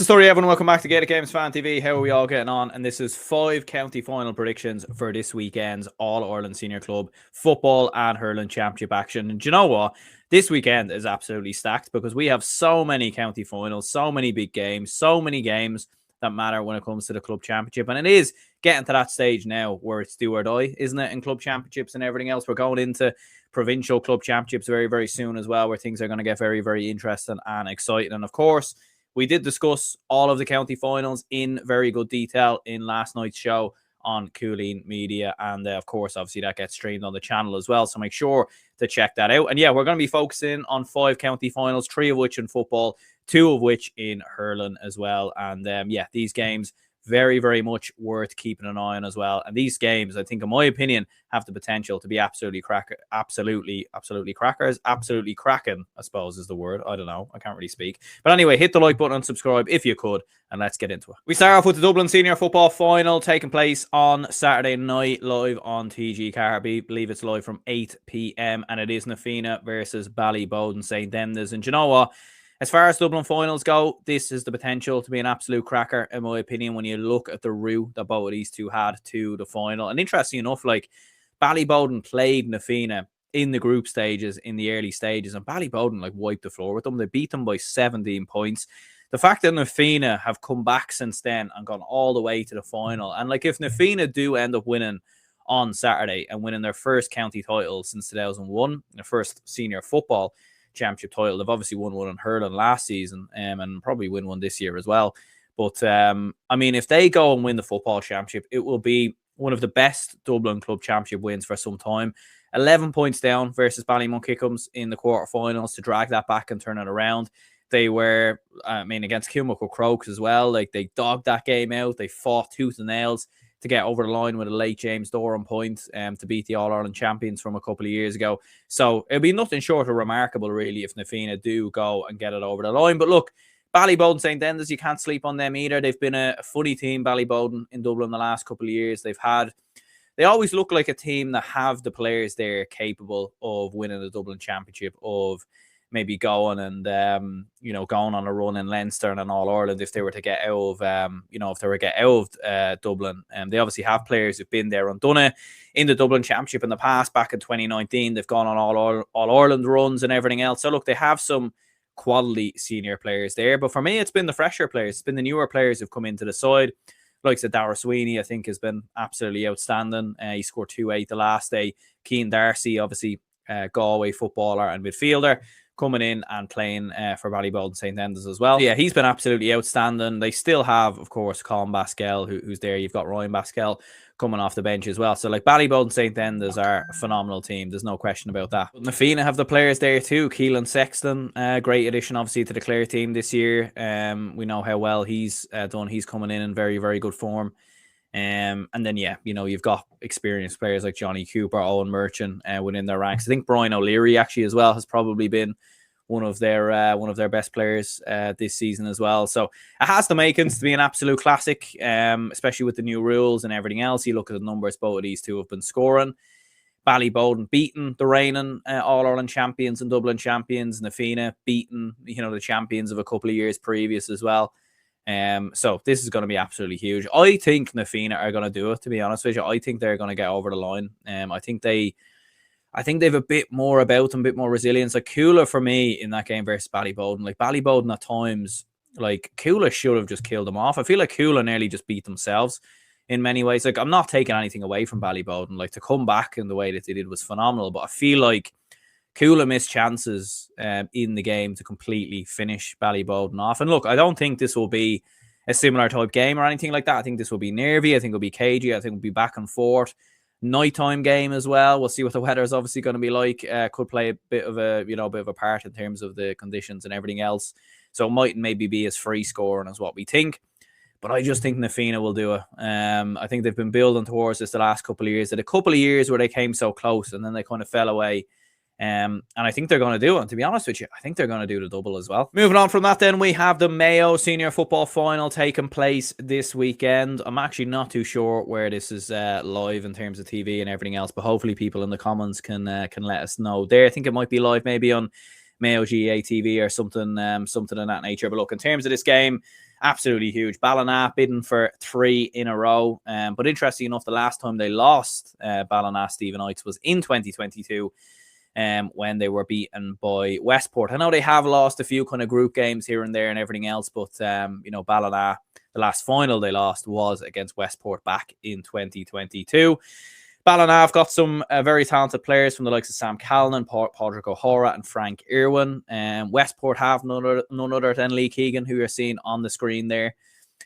the story, everyone. Welcome back to Gaelic Games Fan TV. How are we all getting on? And this is 5 county final predictions for this weekend's All-Ireland Senior Club Football and Hurling Championship action. And do you know what? This weekend is absolutely stacked because we have so many county finals, so many big games, so many games that matter when it comes to the club championship. And it is getting to that stage now where it's do or die, isn't it? In club championships and everything else. We're going into provincial club championships very, very soon as well, where things are going to get very, very interesting and exciting. And of course, we did discuss all of the county finals in very good detail in last night's show on Cooleen Media. And of course, obviously that gets streamed on the channel as well. So make sure to check that out. And yeah, we're going to be focusing on 5 county finals, 3 of which in football, 2 of which in hurling as well. And yeah, these games very, very much worth keeping an eye on as well. And these games, I think, in my opinion, have the potential to be absolutely cracking, I suppose is the word. I don't know. I can't really speak. But anyway, hit the like button and subscribe if you could, and let's get into it. We start off with the Dublin Senior Football Final taking place on Saturday night live on TG Carby. I believe it's live from 8 p.m. and it is Na Fianna versus Ballybowden St. Dennis. And you know what? As far as Dublin finals go, this is the potential to be an absolute cracker, in my opinion, when you look at the route that both of these two had to the final. And interesting enough, like, Ballybowden played Na Fianna in the group stages, in the early stages, and Ballybowden, like, wiped the floor with them. They beat them by 17 points. The fact that Na Fianna have come back since then and gone all the way to the final, and, like, if Na Fianna do end up winning on Saturday and winning their first county title since 2001, their first senior football championship title. They've obviously won one in hurling last season and probably win one this year as well. But I mean, if they go and win the football championship, it will be one of the best Dublin club championship wins for some time. 11 points down versus Ballymun-Kickham's in the quarterfinals to drag that back and turn it around. They were, I mean, against Kilmacud Crokes as well. Like, they dogged that game out. They fought tooth and nails to get over the line with a late James Doran point to beat the All-Ireland champions from a couple of years ago. So it'll be nothing short of remarkable, really, if Na Fianna do go and get it over the line. But look, Ballybowden St. Dennis, you can't sleep on them either. They've been a funny team, Ballybowden, in Dublin the last couple of years. They always look like a team that have the players there capable of winning the Dublin championship, of maybe going and, going on a run in Leinster and All Ireland if they were to get out of, Dublin. They obviously have players who've been there and done it in the Dublin Championship in the past. Back in 2019, they've gone on All Ireland runs and everything else. So look, they have some quality senior players there. But for me, it's been the fresher players. It's been the newer players who've come into the side. Like I said, Dara Sweeney, I think, has been absolutely outstanding. He scored 2-8 the last day. Cian Darcy, obviously, Galway footballer and midfielder, coming in and playing for Ballybowden St. Dennis as well. Yeah, he's been absolutely outstanding. They still have, of course, Colin Baskell, who's there. You've got Ryan Baskell coming off the bench as well. So, like, Ballybowden St. Dennis are a phenomenal team. There's no question about that. But Na Fianna have the players there too. Keelan Sexton, great addition, obviously, to the Clare team this year. We know how well he's done. He's coming in very, very good form. And then, yeah, you've got experienced players like Johnny Cooper, Owen Merchant within their ranks. I think Brian O'Leary actually as well has probably been one of their best players this season as well. So it has the makings to be an absolute classic, especially with the new rules and everything else. You look at the numbers both of these two have been scoring. Ballybowden beaten the reigning All-Ireland champions and Dublin champions. Na Fianna beaten, the champions of a couple of years previous as well. So this is going to be absolutely huge. I think Na Fianna are going to do it, to be honest with you. I think they're going to get over the line. I think they've a bit more about them, a bit more resilience. Like, Coola for me in that game versus Ballybowden. Like, Ballybowden at times, like, Coola should have just killed them off. I feel like Coola nearly just beat themselves in many ways. Like, I'm not taking anything away from Ballybowden. Like, to come back in the way that they did was phenomenal. But I feel like Coola missed chances in the game to completely finish Ballybowden off. And look, I don't think this will be a similar type game or anything like that. I think this will be nervy. I think it'll be cagey. I think it'll be back and forth. Nighttime game as well. We'll see what the weather is obviously going to be like. Could play a bit of a part in terms of the conditions and everything else. So it might maybe be as free scoring as what we think. But I just think Na Fianna will do it. I think they've been building towards this the last couple of years. They had a couple of years where they came so close and then they kind of fell away. And I think they're going to do it. And to be honest with you, I think they're going to do the double as well. Moving on from that, then we have the Mayo Senior Football Final taking place this weekend. I'm actually not too sure where this is live in terms of TV and everything else, but hopefully people in the comments can let us know there. I think it might be live maybe on Mayo GA TV or something in that nature. But look, in terms of this game, absolutely huge. Ballina bidding for 3 in a row. But interesting enough, the last time they lost Ballina Stephen Knights was in 2022. When they were beaten by Westport. I know they have lost a few kind of group games here and there and everything else, but Ballina, the last final they lost was against Westport back in 2022. Ballina have got some very talented players from the likes of Sam Callan, Padraig O'Hara, and Frank Irwin. Westport have none other than Lee Keegan, who you're seeing on the screen there.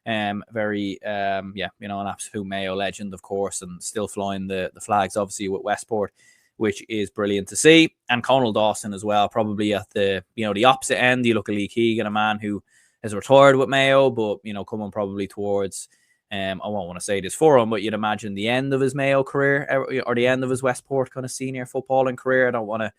An absolute Mayo legend, of course, and still flying the flags, obviously, with Westport, which is brilliant to see. And Conal Dawson as well, probably at the opposite end. You look at Lee Keegan, a man who has retired with Mayo, but coming probably towards I won't want to say this for him, but you'd imagine the end of his Mayo career or the end of his Westport kind of senior footballing career. I don't want to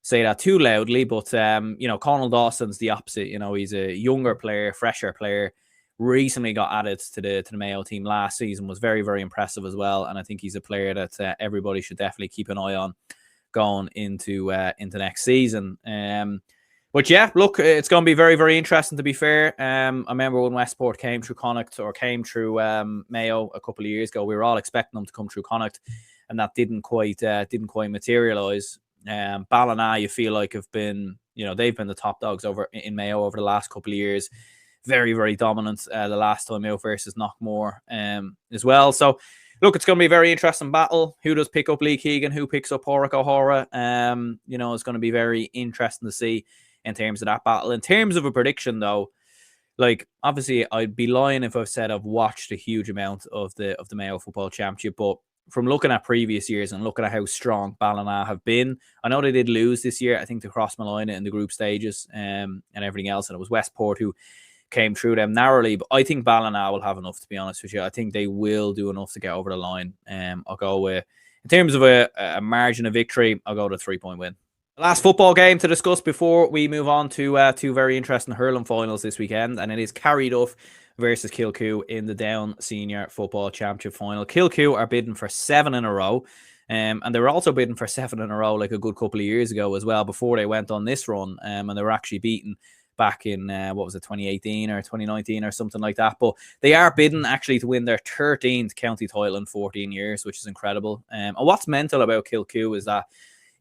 say that too loudly, but Conal Dawson's the opposite. He's a younger player, fresher player. Recently got added to the Mayo team last season, was very, very impressive as well. And I think he's a player that everybody should definitely keep an eye on going into next season. But yeah, look, it's going to be very, very interesting, to be fair. I remember when Westport came through Connacht or came through Mayo a couple of years ago, we were all expecting them to come through Connacht, and that didn't quite materialise. Ballina, you feel like have been, they've been the top dogs over in Mayo over the last couple of years. Very, very dominant the last time out versus Knockmore as well. So, look, it's going to be a very interesting battle. Who does pick up Lee Keegan? Who picks up Padraig O'Hara? It's going to be very interesting to see in terms of that battle. In terms of a prediction, though, like, obviously, I'd be lying if I've said I've watched a huge amount of the Mayo Football Championship, but from looking at previous years and looking at how strong Ballina have been, I know they did lose this year, I think, to Cross Malina in the group stages and everything else, and it was Westport who came through them narrowly, but I think Ballina will have enough, to be honest with you. I think they will do enough to get over the line. I'll go with, in terms of a margin of victory, I'll go to a 3-point win. The last football game to discuss before we move on to two very interesting hurling finals this weekend, and it is Carryduff versus Kilcoo in the Down Senior Football Championship final. Kilcoo are bidding for 7 in a row, and they were also bidding for 7 in a row like a good couple of years ago as well, before they went on this run, and they were actually beaten back in, 2018 or 2019 or something like that. But they are bidding actually to win their 13th county title in 14 years, which is incredible. And what's mental about Kilcoo is that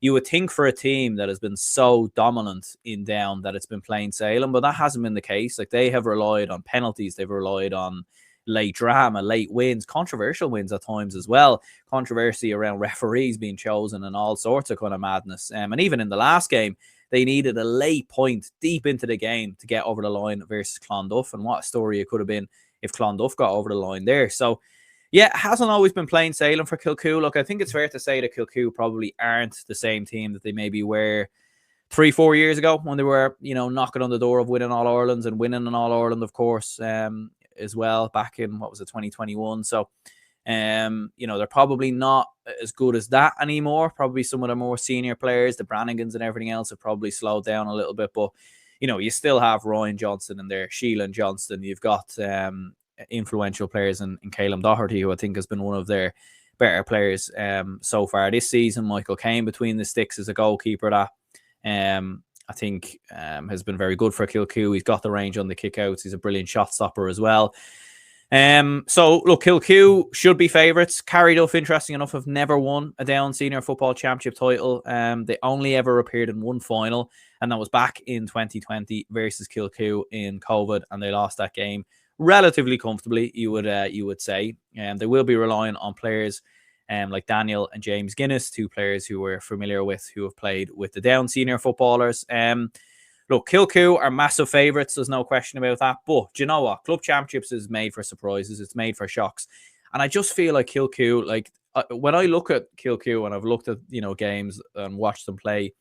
you would think for a team that has been so dominant in Down that it's been plain sailing, but that hasn't been the case. Like, they have relied on penalties, they've relied on late drama, late wins, controversial wins at times as well, controversy around referees being chosen and all sorts of kind of madness. And even in the last game, they needed a late point deep into the game to get over the line versus Clonduff. And what a story it could have been if Clonduff got over the line there. So, yeah, it hasn't always been plain sailing for Kilcoo. Look, I think it's fair to say that Kilcoo probably aren't the same team that they maybe were 3-4 years ago when they were, knocking on the door of winning All-Irelands and winning an All-Ireland, of course, as well, back in, 2021. So, they're probably not as good as that anymore. Probably some of the more senior players, the Brannigans and everything else, have probably slowed down a little bit. But, you still have Ryan Johnson in there, Sheelan Johnston. You've got influential players in Caleb Doherty, who I think has been one of their better players so far this season. Michael Caine between the sticks is a goalkeeper that I think has been very good for Kilcoo. He's got the range on the kickouts. He's a brilliant shot stopper as well. So, look, Kilcoo should be favourites. Carryduff, interesting enough, have never won a Down Senior Football Championship title. They only ever appeared in one final, and that was back in 2020 versus Kilcoo in COVID, and they lost that game relatively comfortably, you would say. They will be relying on players like Daniel and James Guinness, two players who we're familiar with, who have played with the Down Senior footballers. Look, Kilcoo are massive favourites. There's no question about that. But do you know what? Club Championships is made for surprises. It's made for shocks. And I just feel like Kilcoo, when I look at Kilcoo and I've looked at, games and watched them play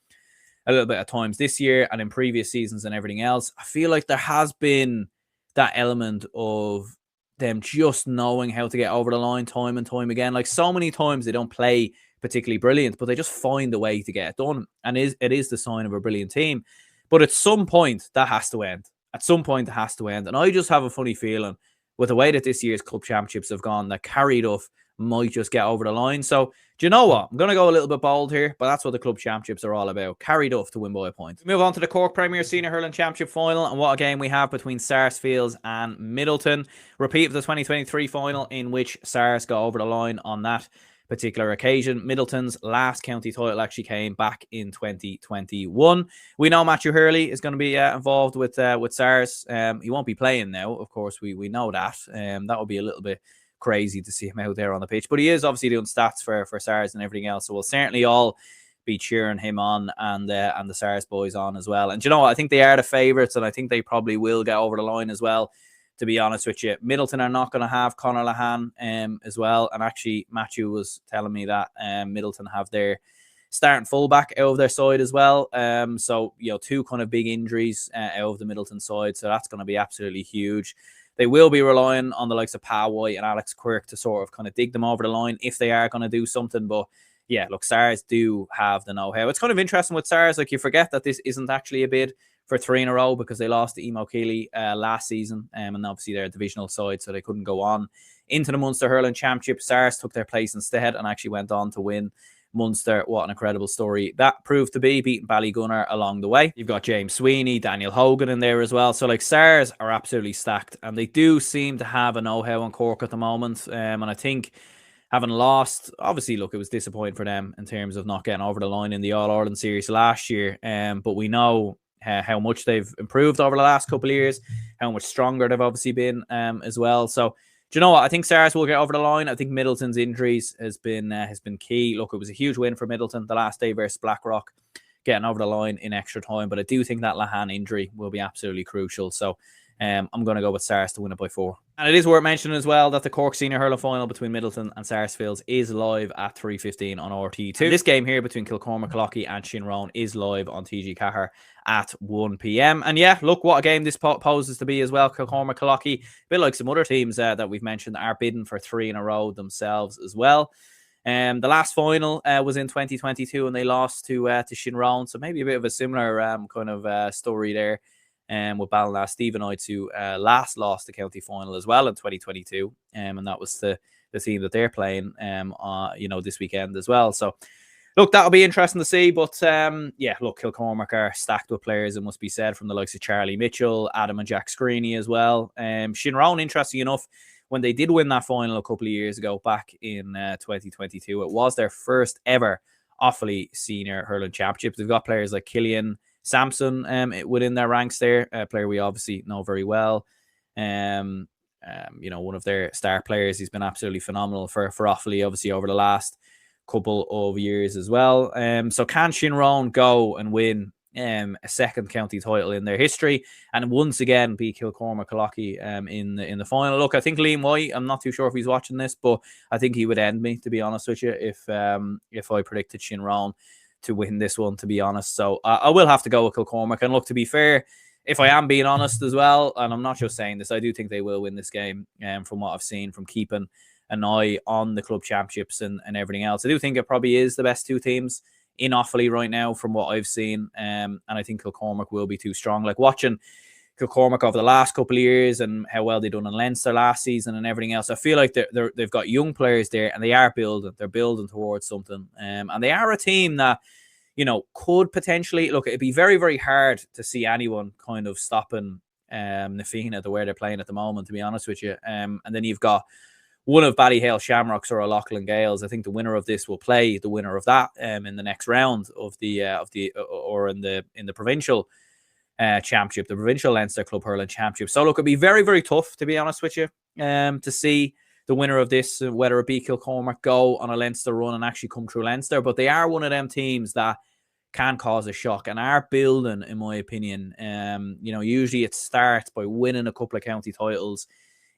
a little bit at times this year and in previous seasons and everything else, I feel like there has been that element of them just knowing how to get over the line time and time again. Like, so many times they don't play particularly brilliant, but they just find a way to get it done. And it is the sign of a brilliant team. But at some point, that has to end. At some point, it has to end. And I just have a funny feeling with the way that this year's club championships have gone, that Carryduff might just get over the line. So, do you know what? I'm going to go a little bit bold here, but that's what the club championships are all about. Carry Duff to win by a point. We move on to the Cork Premier Senior Hurling Championship final, and what a game we have between Sarsfields and Midleton. Repeat of the 2023 final in which Sars got over the line on that particular occasion. Midleton's last county title actually came back in 2021. We know Matthew Hurley is going to be involved with Sars. He won't be playing now, of course. We know that. That would be a little bit crazy to see him out there on the pitch, but he is obviously doing stats for Sars and everything else. So we'll certainly all be cheering him on and the Sars boys on as well. And you know what? I think they are the favourites, and I think they probably will get over the line as well. To be honest with you, Midleton are not going to have Conor Lahan as well. And actually, Matthew was telling me that Midleton have their starting fullback out of their side as well. So, you know, two kind of big injuries out of the Midleton side. So that's going to be absolutely huge. They will be relying on the likes of Pa White and Alex Quirk to sort of kind of dig them over the line if they are going to do something. But yeah, look, Sars do have the know-how. It's kind of interesting with Sars. Like, you forget that this isn't actually a bid for 3 in a row because they lost to Emo Keeley last season. And obviously they're a divisional side, so they couldn't go on into the Munster Hurling Championship. Sars took their place instead and actually went on to win Munster. What an incredible story that proved to be, beating Ballygunner along the way. You've got James Sweeney, Daniel Hogan in there as well. So like, Sars are absolutely stacked, and they do seem to have a know-how on Cork at the moment. And I think having lost, obviously, look, it was disappointing for them in terms of not getting over the line in the All-Ireland series last year. But we know how much they've improved over the last couple of years, how much stronger they've obviously been as well. So, do you know what? I think Sars will get over the line. I think Midleton's injuries has been key. Look, it was a huge win for Midleton the last day versus Blackrock, getting over the line in extra time. But I do think that Lahan injury will be absolutely crucial. So I'm going to go with Sars to win it by 4. And it is worth mentioning as well that the Cork Senior Hurling final between Midleton and Sarsfields is live at 3:15 on RT2. And this game here between Kilcormac Killoughey and Shinrone is live on TG Cahir at 1 p.m. And yeah, look, what a game this poses to be as well. Kilcormac Killoughey, a bit like some other teams that we've mentioned, are bidding for 3 in a row themselves as well. The last final was in 2022 and they lost to Shinrone. So maybe a bit of a similar kind of story there. With Ballina Stevenite, who last lost the county final as well in 2022, and that was the team that they're playing, this weekend as well. So, look, that'll be interesting to see. But yeah, look, Kilcormac are stacked with players, it must be said, from the likes of Charlie Mitchell, Adam and Jack Screeney as well. Shinrone, interesting enough, when they did win that final a couple of years ago, back in 2022, it was their first ever Offaly Senior Hurling Championship. They've got players like Killian Sampson within their ranks there, a player we obviously know very well. One of their star players. He's been absolutely phenomenal for Offaly, obviously, over the last couple of years as well. So can Shinrone go and win a second county title in their history and once again beat Kilcormac Killoughey in the final? Look, I think Liam White, I'm not too sure if he's watching this, but I think he would end me, to be honest with you, if I predicted Shinrone to win this one, to be honest. So I will have to go with Kilcormac. And look, to be fair, if I am being honest as well, and I'm not just saying this, I do think they will win this game from what I've seen, from keeping an eye on the club championships and everything else. I do think it probably is the best 2 teams in Offaly right now from what I've seen. And I think Kilcormac will be too strong. Like, watching Kilcormac over the last couple of years and how well they done in Leinster last season and everything else, I feel like they've got young players there and they are building. They're building towards something. And they are a team that, could potentially, look, it'd be very, very hard to see anyone kind of stopping Nafina the way they're playing at the moment, to be honest with you. And then you've got one of Ballyhale Shamrocks or Loughlin Gales. I think the winner of this will play the winner of that in the next round of the in the provincial championship, the provincial Leinster Club Hurling Championship. So look, it'd be very, very tough, to be honest with you, to see the winner of this, whether it be Kilcormac, go on a Leinster run and actually come through Leinster. But they are one of them teams that can cause a shock and are building, in my opinion. Usually it starts by winning a couple of county titles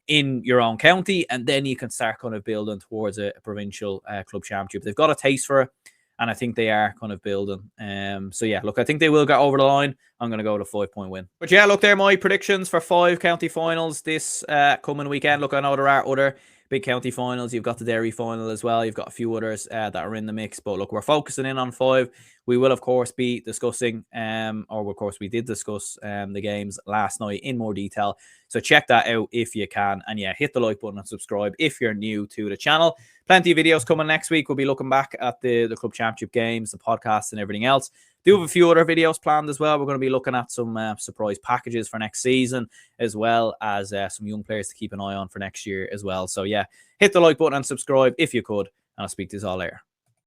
in your own county, and then you can start kind of building towards a provincial club championship. They've got a taste for it, and I think they are kind of building. So yeah, look, I think they will get over the line. I'm going to go with a 5-point win. But yeah, look, they're my predictions for 5 county finals this coming weekend. Look, I know there are other big county finals. You've got the Derry final as well. You've got a few others that are in the mix. But look, we're focusing in on 5. We will, of course, be discussing, we did discuss the games last night in more detail. So check that out if you can. And yeah, hit the like button and subscribe if you're new to the channel. Plenty of videos coming next week. We'll be looking back at the Club Championship games, the podcast, and everything else. Do have a few other videos planned as well. We're going to be looking at some surprise packages for next season, as well as some young players to keep an eye on for next year as well. So yeah, hit the like button and subscribe if you could, and I'll speak to you all later.